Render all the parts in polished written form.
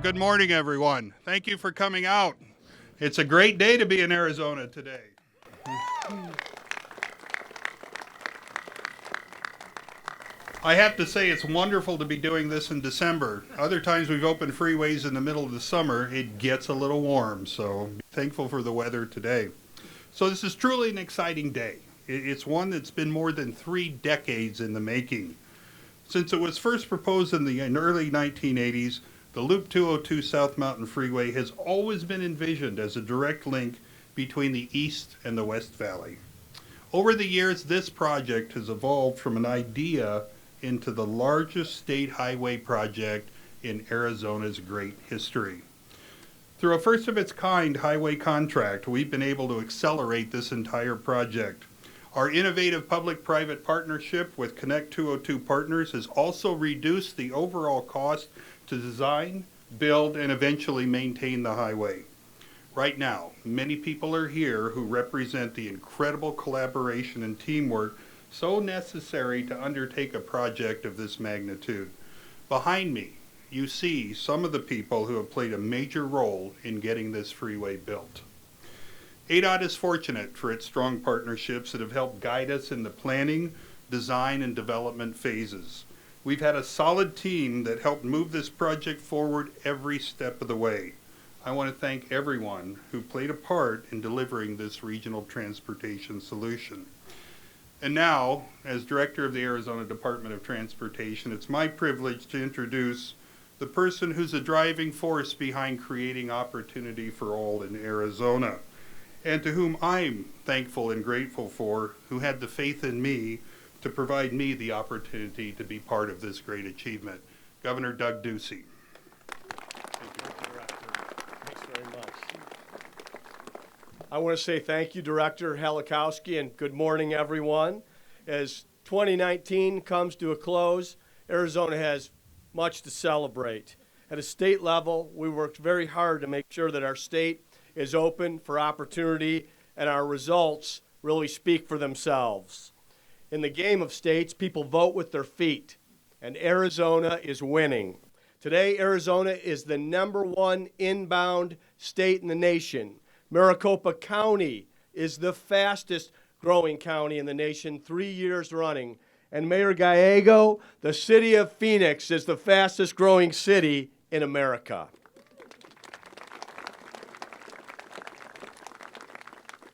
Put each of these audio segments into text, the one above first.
Good morning, everyone. Thank you for coming out. It's a great day to be in Arizona today. I have to say it's wonderful to be doing this in December. Other times we've opened freeways in the middle of the summer, it gets a little warm, so thankful for the weather today. So this is truly an exciting day. It's one that's been more than 3 decades in the making. Since it was first proposed in the early 1980s, the Loop 202 South Mountain Freeway has always been envisioned as a direct link between the East and the West Valley. Over the years, this project has evolved from an idea into the largest state highway project in Arizona's great history. Through a first-of-its-kind highway contract, we've been able to accelerate this entire project. Our innovative public-private partnership with Connect 202 Partners has also reduced the overall cost to design, build, and eventually maintain the highway. Right now, many people are here who represent the incredible collaboration and teamwork so necessary to undertake a project of this magnitude. Behind me, you see some of the people who have played a major role in getting this freeway built. ADOT is fortunate for its strong partnerships that have helped guide us in the planning, design, and development phases. We've had a solid team that helped move this project forward every step of the way. I want to thank everyone who played a part in delivering this regional transportation solution. And now, as Director of the Arizona Department of Transportation, it's my privilege to introduce the person who's a driving force behind creating opportunity for all in Arizona, and to whom I'm thankful and grateful for, who had the faith in me to provide me the opportunity to be part of this great achievement. Governor Doug Ducey. I want to say thank you, Director Halikowski, and good morning, everyone. As 2019 comes to a close, Arizona has much to celebrate. At a state level, we worked very hard to make sure that our state is open for opportunity, and our results really speak for themselves. In the game of states, people vote with their feet, and Arizona is winning. Today, Arizona is the #1 inbound state in the nation. Maricopa County is the fastest growing county in the nation 3 years running. And Mayor Gallego, the city of Phoenix is the fastest growing city in America.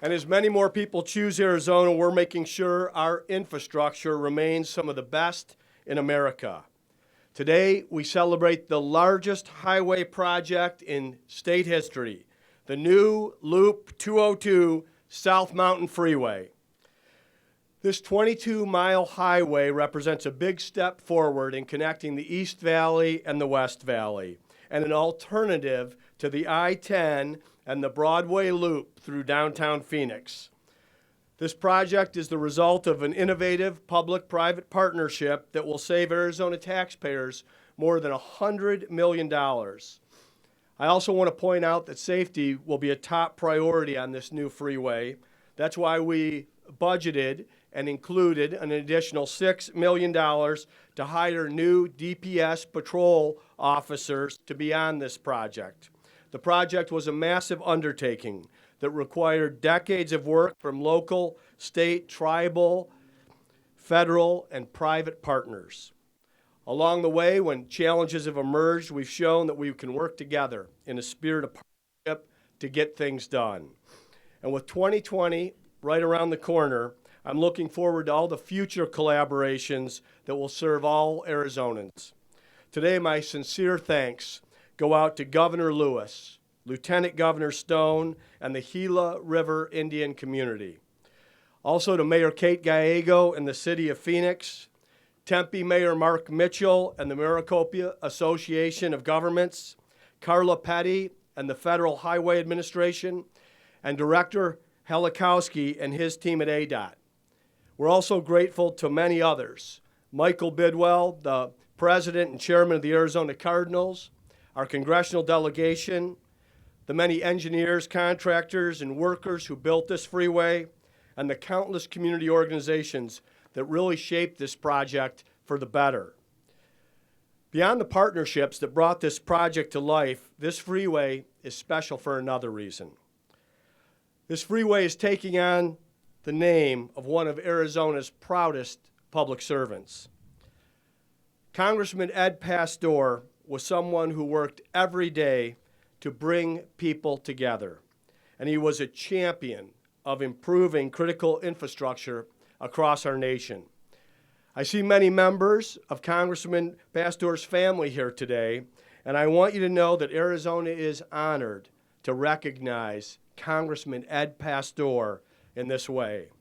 And as many more people choose Arizona, we're making sure our infrastructure remains some of the best in America. Today, we celebrate the largest highway project in state history, the new Loop 202 South Mountain Freeway. This 22-mile highway represents a big step forward in connecting the East Valley and the West Valley, and an alternative to the I-10 and the Broadway Loop through downtown Phoenix. This project is the result of an innovative public-private partnership that will save Arizona taxpayers more than $100 million. I also want to point out that safety will be a top priority on this new freeway. That's why we budgeted and included an additional $6 million to hire new DPS patrol officers to be on this project. The project was a massive undertaking that required decades of work from local, state, tribal, federal, and private partners. Along the way, when challenges have emerged, we've shown that we can work together in a spirit of partnership to get things done. And with 2020 right around the corner, I'm looking forward to all the future collaborations that will serve all Arizonans. Today, my sincere thanks go out to Governor Lewis, Lieutenant Governor Stone, and the Gila River Indian Community. Also to Mayor Kate Gallego and the City of Phoenix, Tempe Mayor Mark Mitchell and the Maricopa Association of Governments, Karla Petty and the Federal Highway Administration, and Director Halikowski and his team at ADOT. We're also grateful to many others, Michael Bidwill, the President and Chairman of the Arizona Cardinals, our congressional delegation, the many engineers, contractors, and workers who built this freeway, and the countless community organizations that really shaped this project for the better. Beyond the partnerships that brought this project to life, this freeway is special for another reason. This freeway is taking on the name of one of Arizona's proudest public servants. Congressman Ed Pastor was someone who worked every day to bring people together, and he was a champion of improving critical infrastructure across our nation. I see many members of Congressman Pastor's family here today, and I want you to know that Arizona is honored to recognize Congressman Ed Pastor in this way.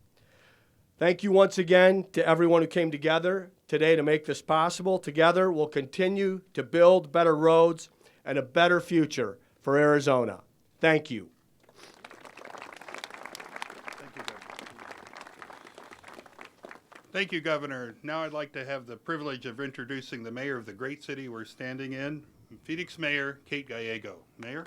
Thank you once again to everyone who came together today to make this possible. Together, we'll continue to build better roads and a better future for Arizona. Thank you. Thank you, Governor. Now I'd like to have the privilege of introducing the mayor of the great city we're standing in, Phoenix Mayor Kate Gallego. Mayor?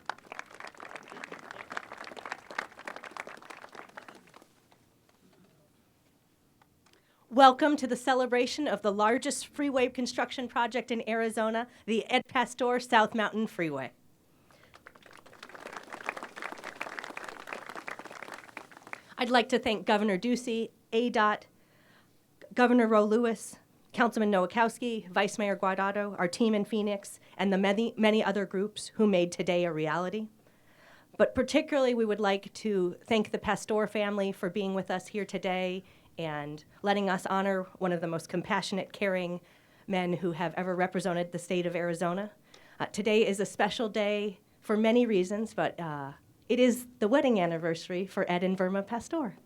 Welcome to the celebration of the largest freeway construction project in Arizona, the Ed Pastor South Mountain Freeway. I'd like to thank Governor Ducey, ADOT, Governor Roe Lewis, Councilman Halikowski, Vice Mayor Guardado, our team in Phoenix, and the many other groups who made today a reality. But particularly, we would like to thank the Pastor family for being with us here today and letting us honor one of the most compassionate, caring men who have ever represented the state of Arizona. Today is a special day for many reasons, but it is the wedding anniversary for Ed and Verma Pastor.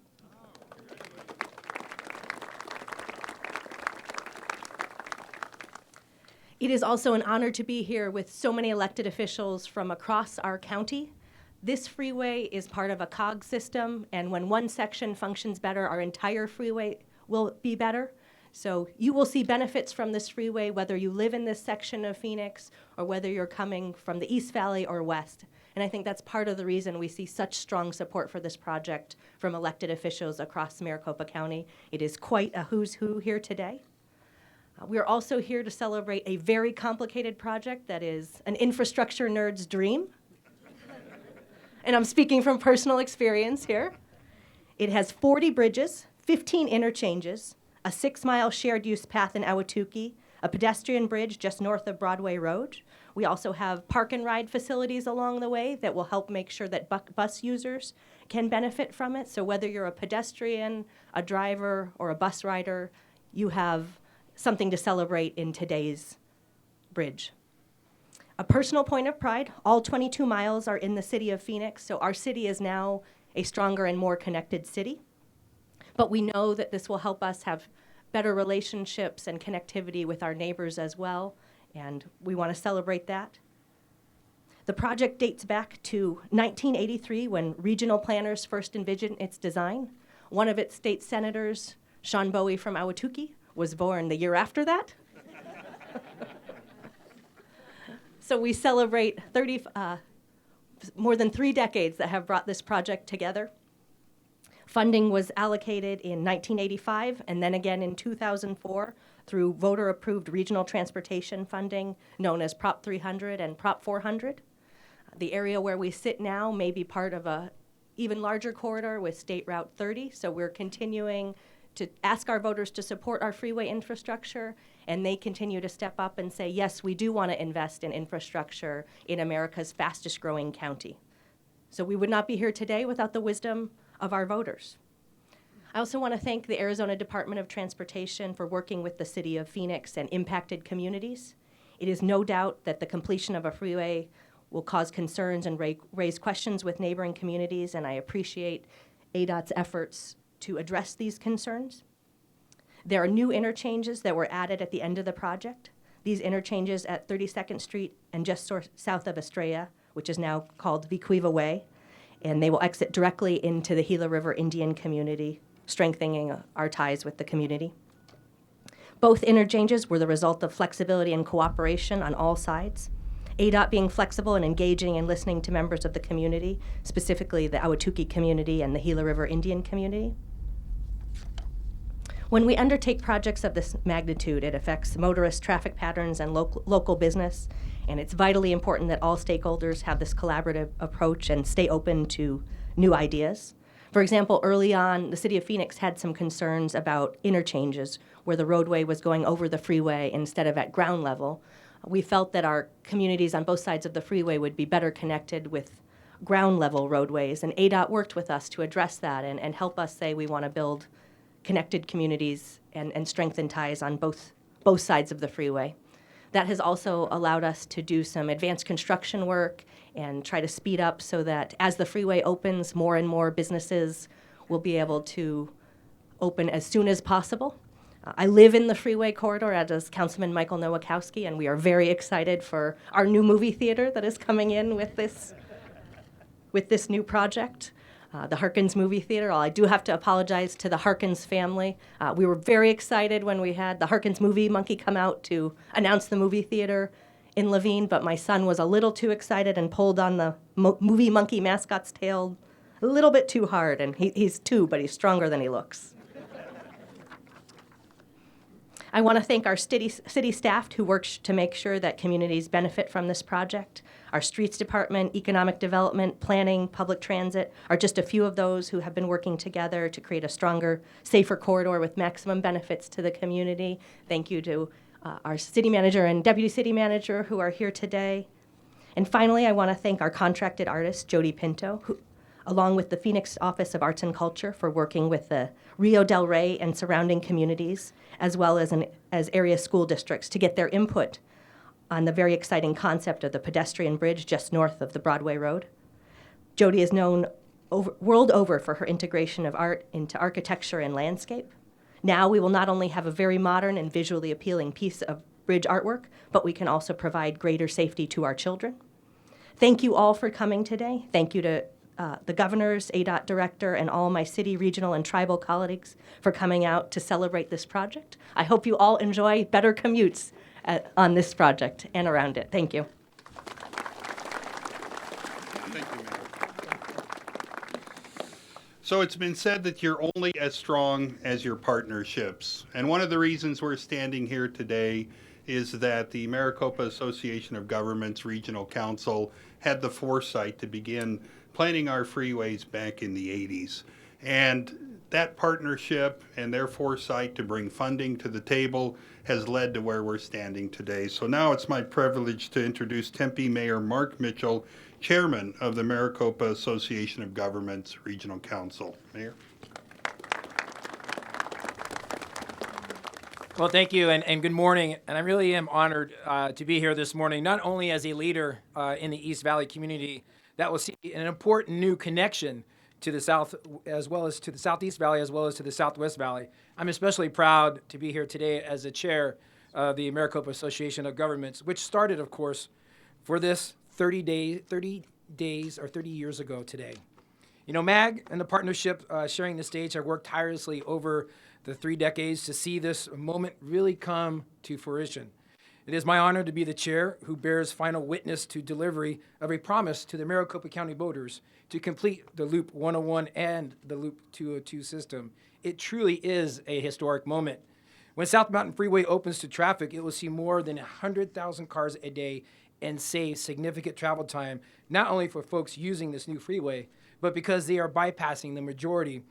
It is also an honor to be here with so many elected officials from across our county. This freeway is part of a cog system, and when one section functions better, our entire freeway will be better. So you will see benefits from this freeway, whether you live in this section of Phoenix or whether you're coming from the East Valley or west. And I think that's part of the reason we see such strong support for this project from elected officials across Maricopa County. It is quite a who's who here today. We are also here to celebrate a very complicated project that is an infrastructure nerd's dream. And I'm speaking from personal experience here. It has 40 bridges, 15 interchanges, a 6-mile shared use path in Ahwatukee, a pedestrian bridge just north of Broadway Road. We also have park and ride facilities along the way that will help make sure that bus users can benefit from it. So whether you're a pedestrian, a driver, or a bus rider, you have something to celebrate in today's bridge. A personal point of pride, all 22 miles are in the city of Phoenix, so our city is now a stronger and more connected city. But we know that this will help us have better relationships and connectivity with our neighbors as well, and we want to celebrate that. The project dates back to 1983 when regional planners first envisioned its design. One of its state senators, Sean Bowie from Ahwatukee, was born the year after that. So we celebrate more than 3 decades that have brought this project together. Funding was allocated in 1985 and then again in 2004 through voter-approved regional transportation funding known as Prop 300 and Prop 400. The area where we sit now may be part of an even larger corridor with State Route 30, so we're continuing to ask our voters to support our freeway infrastructure, and they continue to step up and say, yes, we do want to invest in infrastructure in America's fastest growing county. So we would not be here today without the wisdom of our voters. I also want to thank the Arizona Department of Transportation for working with the city of Phoenix and impacted communities. It is no doubt that the completion of a freeway will cause concerns and raise questions with neighboring communities, and I appreciate ADOT's efforts to address these concerns. There are new interchanges that were added at the end of the project. These interchanges at 32nd Street and just south of Estrella, which is now called Vicuiva Way, and they will exit directly into the Gila River Indian Community, strengthening our ties with the community. Both interchanges were the result of flexibility and cooperation on all sides. ADOT being flexible and engaging and listening to members of the community, specifically the Ahwatukee community and the Gila River Indian community. When we undertake projects of this magnitude, it affects motorist traffic patterns and local business, and it's vitally important that all stakeholders have this collaborative approach and stay open to new ideas. For example, early on, the City of Phoenix had some concerns about interchanges, where the roadway was going over the freeway instead of at ground level. We felt that our communities on both sides of the freeway would be better connected with ground level roadways, and ADOT worked with us to address that and help us say we want to build connected communities and strengthen ties on both sides of the freeway. That has also allowed us to do some advanced construction work and try to speed up so that as the freeway opens, more and more businesses will be able to open as soon as possible. I live in the freeway corridor, as does Councilman Michael Nowakowski, and we are very excited for our new movie theater that is coming in with this new project. The Harkins Movie Theater. I do have to apologize to the Harkins family. We were very excited when we had the Harkins Movie Monkey come out to announce the movie theater in Levine, but my son was a little too excited and pulled on the movie monkey mascot's tail a little bit too hard, and he's 2, but he's stronger than he looks. I want to thank our city staff who worked to make sure that communities benefit from this project. Our streets department, economic development, planning, public transit are just a few of those who have been working together to create a stronger, safer corridor with maximum benefits to the community. Thank you to our city manager and deputy city manager who are here today. And finally, I want to thank our contracted artist, Jody Pinto, who, along with the Phoenix Office of Arts and Culture, for working with the Rio Del Rey and surrounding communities, as well as area school districts to get their input on the very exciting concept of the pedestrian bridge just north of the Broadway Road. Jody is known world over for her integration of art into architecture and landscape. Now we will not only have a very modern and visually appealing piece of bridge artwork, but we can also provide greater safety to our children. Thank you all for coming today. Thank you to the governors, ADOT director, and all my city, regional, and tribal colleagues for coming out to celebrate this project. I hope you all enjoy better commutes on this project and around it. Thank you. Thank you, Mayor. So it's been said that you're only as strong as your partnerships. And one of the reasons we're standing here today is that the Maricopa Association of Governments Regional Council had the foresight to begin planning our freeways back in the 80s. And that partnership and their foresight to bring funding to the table has led to where we're standing today. So now it's my privilege to introduce Tempe Mayor Mark Mitchell, Chairman of the Maricopa Association of Governments Regional Council. Mayor. Well, thank you, and good morning. And I really am honored to be here this morning, not only as a leader in the East Valley community that will see an important new connection to the South, as well as to the Southeast Valley, as well as to the Southwest Valley. I'm especially proud to be here today as the chair of the Maricopa Association of Governments, which started, of course, for this 30 years ago today. You know, MAG and the partnership sharing the stage have worked tirelessly over the 3 decades to see this moment really come to fruition. It is my honor to be the chair who bears final witness to delivery of a promise to the Maricopa County voters to complete the Loop 101 and the Loop 202 system. It truly is a historic moment. When South Mountain Freeway opens to traffic, it will see more than 100,000 cars a day and save significant travel time, not only for folks using this new freeway, but because they are bypassing the majority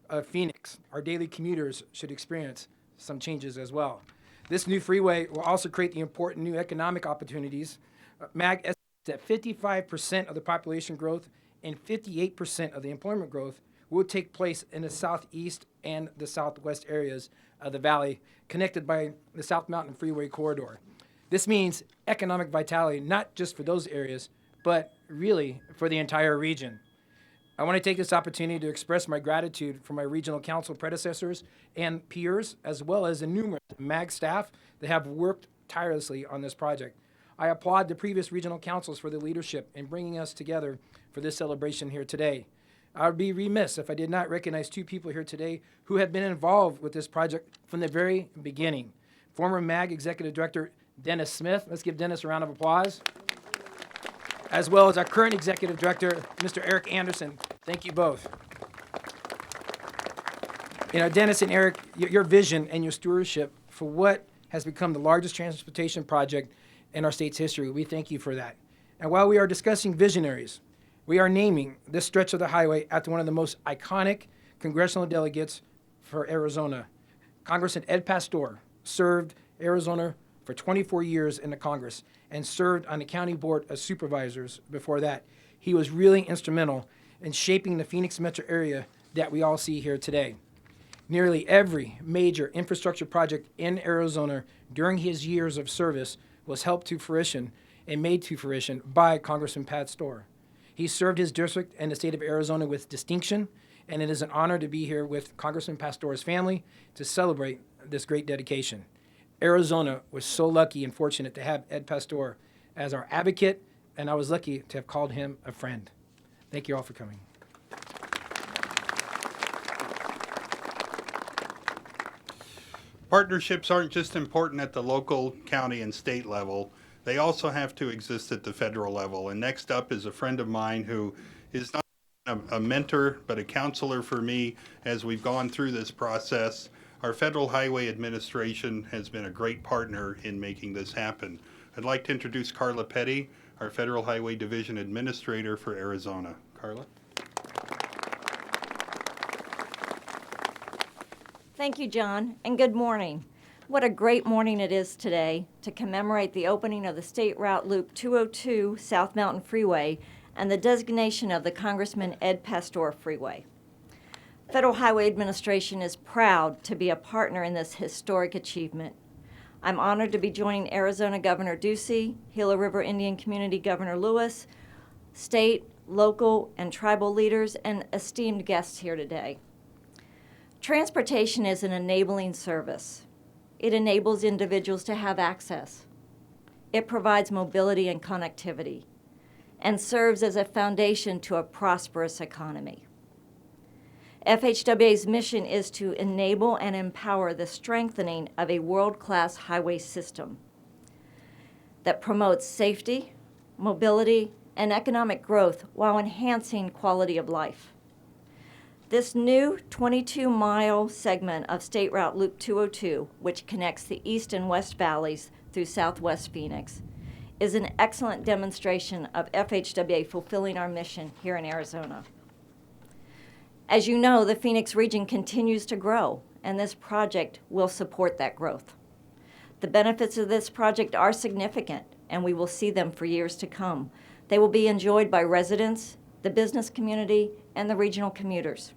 of Phoenix. Our daily commuters should experience some changes as well. This new freeway will also create the important new economic opportunities. MAG estimates that 55% of the population growth and 58% of the employment growth will take place in the southeast and the southwest areas of the valley, connected by the South Mountain Freeway corridor. This means economic vitality, not just for those areas, but really for the entire region. I want to take this opportunity to express my gratitude for my regional council predecessors and peers, as well as the numerous MAG staff that have worked tirelessly on this project. I applaud the previous regional councils for their leadership in bringing us together for this celebration here today. I would be remiss if I did not recognize 2 people here today who have been involved with this project from the very beginning. Former MAG Executive Director Dennis Smith. Let's give Dennis a round of applause. As well as our current Executive Director, Mr. Eric Anderson. Thank you both. Dennis and Eric, your vision and your stewardship for what has become the largest transportation project in our state's history, we thank you for that. And while we are discussing visionaries, we are naming this stretch of the highway after one of the most iconic congressional delegates for Arizona. Congressman Ed Pastor served Arizona for 24 years in the Congress and served on the County Board of Supervisors before that. He was really instrumental in shaping the Phoenix metro area that we all see here today. Nearly every major infrastructure project in Arizona during his years of service was helped to fruition and made to fruition by Congressman Pastor. He served his district and the state of Arizona with distinction, and it is an honor to be here with Congressman Pastor's family to celebrate this great dedication. Arizona was so lucky and fortunate to have Ed Pastor as our advocate, and I was lucky to have called him a friend. Thank you all for coming. Partnerships aren't just important at the local, county, and state level. They also have to exist at the federal level. And next up is a friend of mine who is not a mentor, but a counselor for me as we've gone through this process. Our Federal Highway Administration has been a great partner in making this happen. I'd like to introduce Carla Petty, our Federal Highway Division Administrator for Arizona. Carla? Thank you, John, and good morning. What a great morning it is today to commemorate the opening of the State Route Loop 202 South Mountain Freeway and the designation of the Congressman Ed Pastor Freeway. Federal Highway Administration is proud to be a partner in this historic achievement. I'm honored to be joining Arizona Governor Ducey, Gila River Indian Community Governor Lewis, state, local, and tribal leaders, and esteemed guests here today. Transportation is an enabling service. It enables individuals to have access. It provides mobility and connectivity, and serves as a foundation to a prosperous economy. FHWA's mission is to enable and empower the strengthening of a world-class highway system that promotes safety, mobility, and economic growth while enhancing quality of life. This new 22-mile segment of State Route Loop 202, which connects the East and West Valleys through Southwest Phoenix, is an excellent demonstration of FHWA fulfilling our mission here in Arizona. As you know, the Phoenix region continues to grow, and this project will support that growth. The benefits of this project are significant, and we will see them for years to come. They will be enjoyed by residents, the business community, and the regional commuters.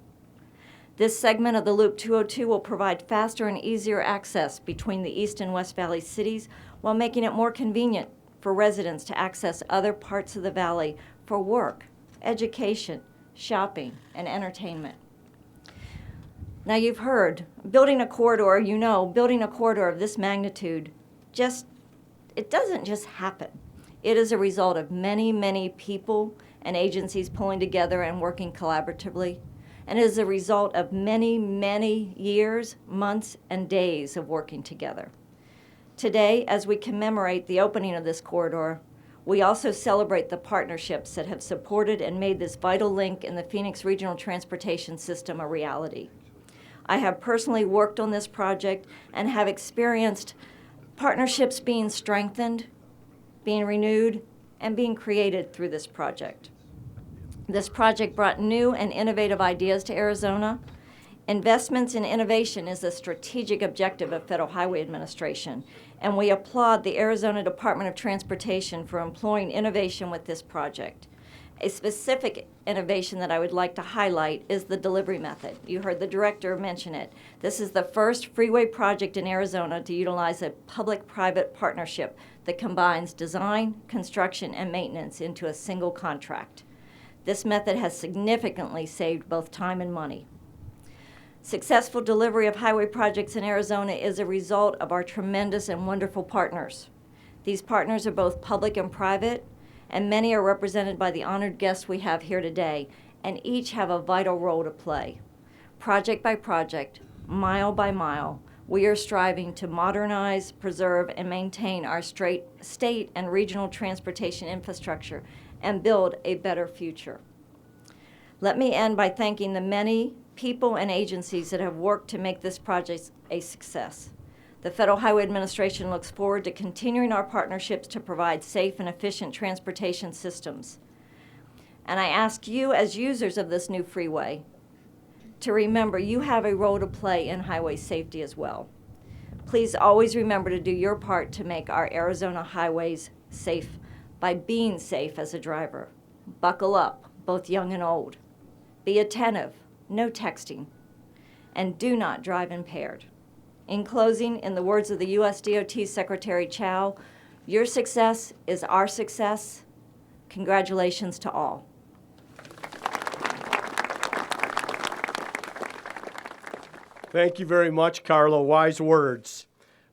This segment of the Loop 202 will provide faster and easier access between the East and West Valley cities while making it more convenient for residents to access other parts of the valley for work, education, shopping, and entertainment. Now you've heard, building a corridor of this magnitude, it doesn't just happen. It is a result of many, many people and agencies pulling together and working collaboratively, and is a result of many, many years, months, and days of working together. Today, as we commemorate the opening of this corridor, we also celebrate the partnerships that have supported and made this vital link in the Phoenix regional transportation system a reality. I have personally worked on this project and have experienced partnerships being strengthened, being renewed, and being created through this project. This project brought new and innovative ideas to Arizona. Investments in innovation is a strategic objective of Federal Highway Administration, and we applaud the Arizona Department of Transportation for employing innovation with this project. A specific innovation that I would like to highlight is the delivery method. You heard the director mention it. This is the first freeway project in Arizona to utilize a public-private partnership that combines design, construction, and maintenance into a single contract. This method has significantly saved both time and money. Successful delivery of highway projects in Arizona is a result of our tremendous and wonderful partners. These partners are both public and private, and many are represented by the honored guests we have here today, and each have a vital role to play. Project by project, mile by mile, we are striving to modernize, preserve, and maintain our state and regional transportation infrastructure and build a better future. Let me end by thanking the many people, and agencies that have worked to make this project a success. The Federal Highway Administration looks forward to continuing our partnerships to provide safe and efficient transportation systems. And I ask you, as users of this new freeway, to remember you have a role to play in highway safety as well. Please always remember to do your part to make our Arizona highways safe by being safe as a driver. Buckle up, both young and old. Be attentive, no texting, and do not drive impaired. In closing, in the words of the U.S. DOT Secretary Chow, your success is our success. Congratulations to all. Thank you very much, Karla. Wise words.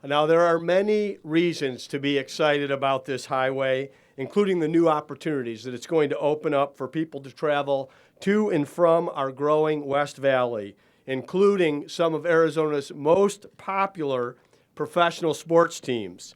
Now, there are many reasons to be excited about this highway, including the new opportunities that it's going to open up for people to travel to and from our growing West Valley, including some of Arizona's most popular professional sports teams.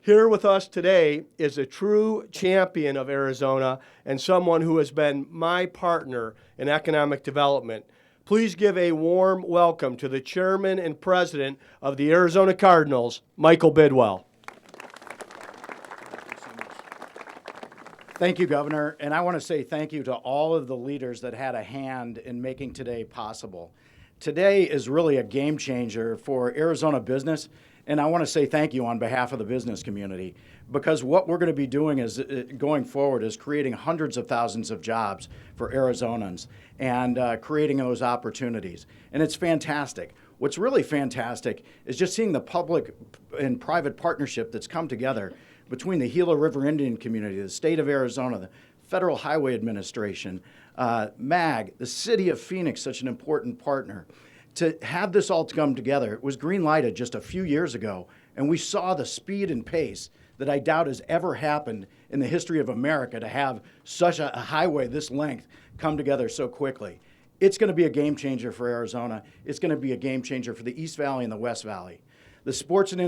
Here with us today is a true champion of Arizona and someone who has been my partner in economic development. Please give a warm welcome to the chairman and president of the Arizona Cardinals, Michael Bidwill. Thank you, Governor, and I want to say thank you to all of the leaders that had a hand in making today possible. Today is really a game changer for Arizona business, and I want to say thank you on behalf of the business community, because what we're going to be doing is going forward is creating hundreds of thousands of jobs for Arizonans and creating those opportunities. And it's fantastic. What's really fantastic is just seeing the public and private partnership that's come together between the Gila River Indian Community, the state of Arizona, the Federal Highway Administration, MAG, the city of Phoenix, such an important partner. To have this all come together, it was green-lighted just a few years ago, and we saw the speed and pace that I doubt has ever happened in the history of America to have such a highway this length come together so quickly. It's going to be a game changer for Arizona. It's going to be a game changer for the East Valley and the West Valley. The sports and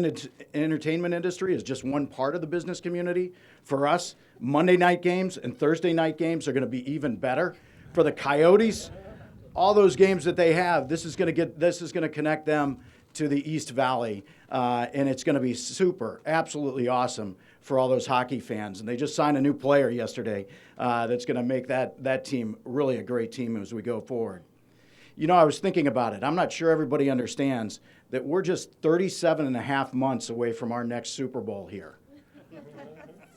entertainment industry is just one part of the business community. For us, Monday night games and Thursday night games are going to be even better. For the Coyotes, all those games that they have, this is going to connect them to the East Valley, and it's going to be super, absolutely awesome for all those hockey fans. And they just signed a new player yesterday that's going to make that team really a great team as we go forward. You know, I was thinking about it. I'm not sure everybody understands that we're just 37 and a half months away from our next Super Bowl here.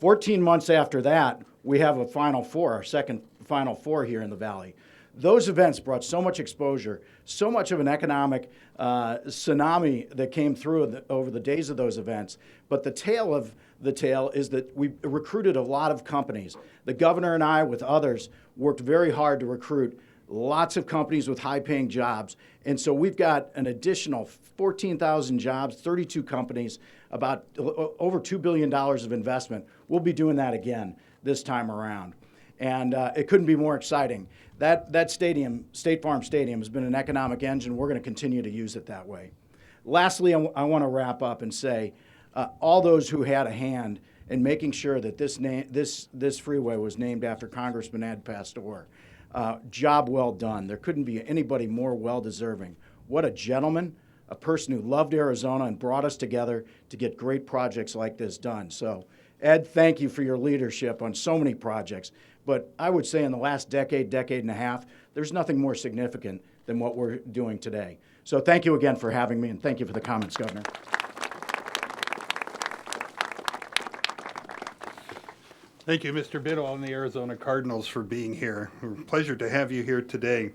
14 months after that, we have a Final Four, our second Final Four here in the Valley. Those events brought so much exposure, so much of an economic tsunami that came through over the days of those events. But the tale of the tale is that we recruited a lot of companies. The governor and I, with others, worked very hard to recruit lots of companies with high-paying jobs. And so we've got an additional 14,000 jobs, 32 companies, about over $2 billion of investment. We'll be doing that again this time around. And it couldn't be more exciting. That stadium, State Farm Stadium, has been an economic engine. We're going to continue to use it that way. Lastly, I want to wrap up and say all those who had a hand in making sure that this freeway was named after Congressman Ed Pastor. Job well done. There couldn't be anybody more well-deserving. What a gentleman, a person who loved Arizona and brought us together to get great projects like this done. So, Ed, thank you for your leadership on so many projects. But I would say in the last decade and a half, there's nothing more significant than what we're doing today. So thank you again for having me, and thank you for the comments, Governor. Thank you, Mr. Bidwill and the Arizona Cardinals for being here. Pleasure to have you here today.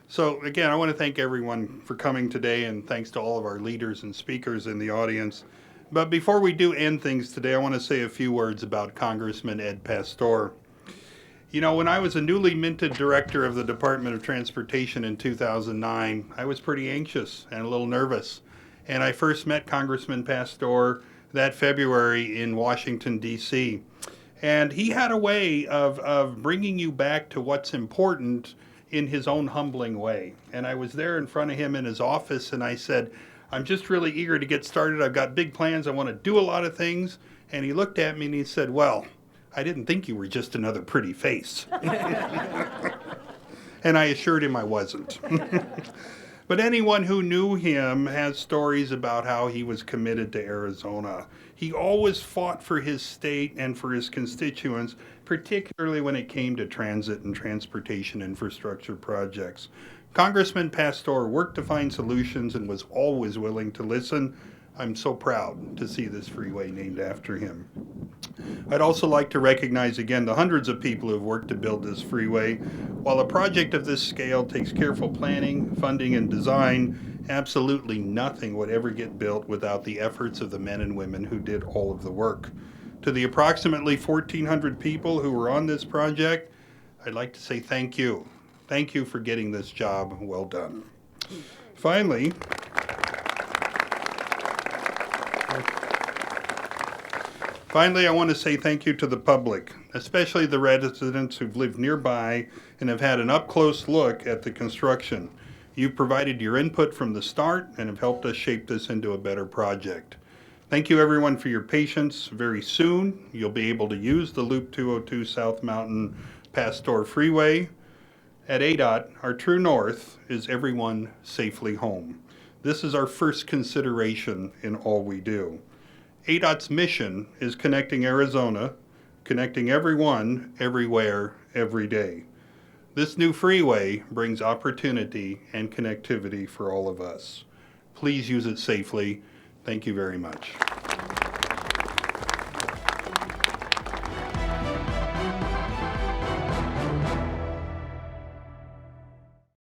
So again, I want to thank everyone for coming today, and thanks to all of our leaders and speakers in the audience. But before we do end things today, I want to say a few words about Congressman Ed Pastor. You know, when I was a newly minted director of the Department of Transportation in 2009, I was pretty anxious and a little nervous. And I first met Congressman Pastor that February in Washington, D.C. And he had a way of bringing you back to what's important in his own humbling way. And I was there in front of him in his office, and I said, I'm just really eager to get started. I've got big plans. I want to do a lot of things. And he looked at me and he said, well, I didn't think you were just another pretty face. and I assured him I wasn't. But anyone who knew him has stories about how he was committed to Arizona. He always fought for his state and for his constituents, particularly when it came to transit and transportation infrastructure projects. Congressman Pastor worked to find solutions and was always willing to listen. I'm so proud to see this freeway named after him. I'd also like to recognize again the hundreds of people who have worked to build this freeway. While a project of this scale takes careful planning, funding, and design, absolutely nothing would ever get built without the efforts of the men and women who did all of the work. To the approximately 1,400 people who were on this project, I'd like to say thank you. Thank you for getting this job well done. Finally, I want to say thank you to the public, especially the residents who've lived nearby and have had an up-close look at the construction. You've provided your input from the start and have helped us shape this into a better project. Thank you everyone for your patience. Very soon, you'll be able to use the Loop 202 South Mountain Pastor Freeway. At ADOT, our true north is everyone safely home. This is our first consideration in all we do. ADOT's mission is connecting Arizona, connecting everyone, everywhere, every day. This new freeway brings opportunity and connectivity for all of us. Please use it safely. Thank you very much.